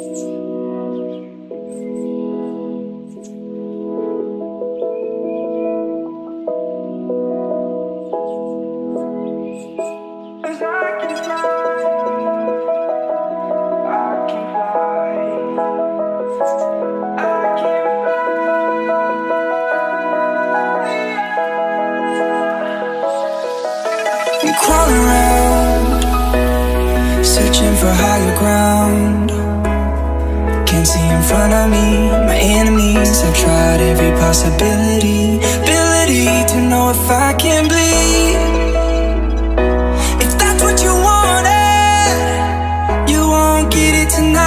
I'm crawling around, searching for higher ground. Can't see in front of me, my enemies. I've tried every possibility, ability to know if I can bleed. If that's what you wanted, you won't get it tonight.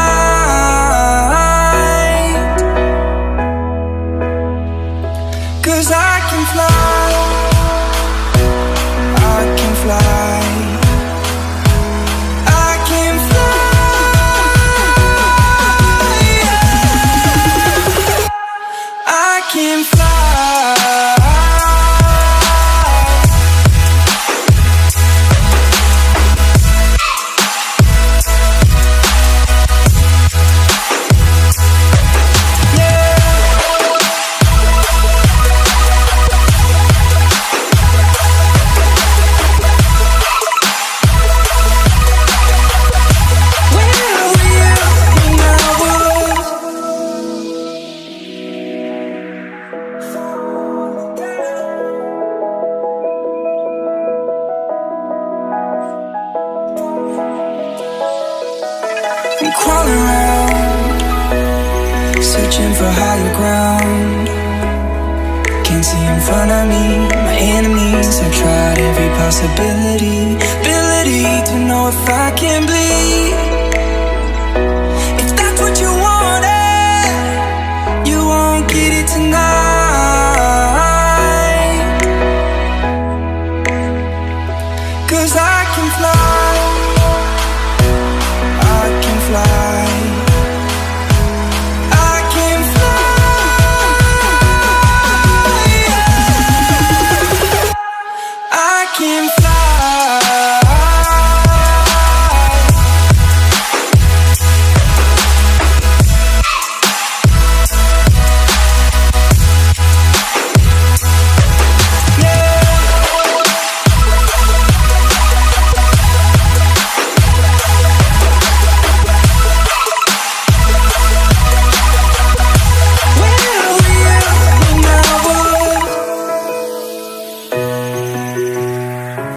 'Cause I can fly, I can fly, I can fly, yeah. I can fly. I'm crawling around, searching for higher ground. Can't see in front of me, my enemies. I've tried every possibility, ability to know if I can bleed.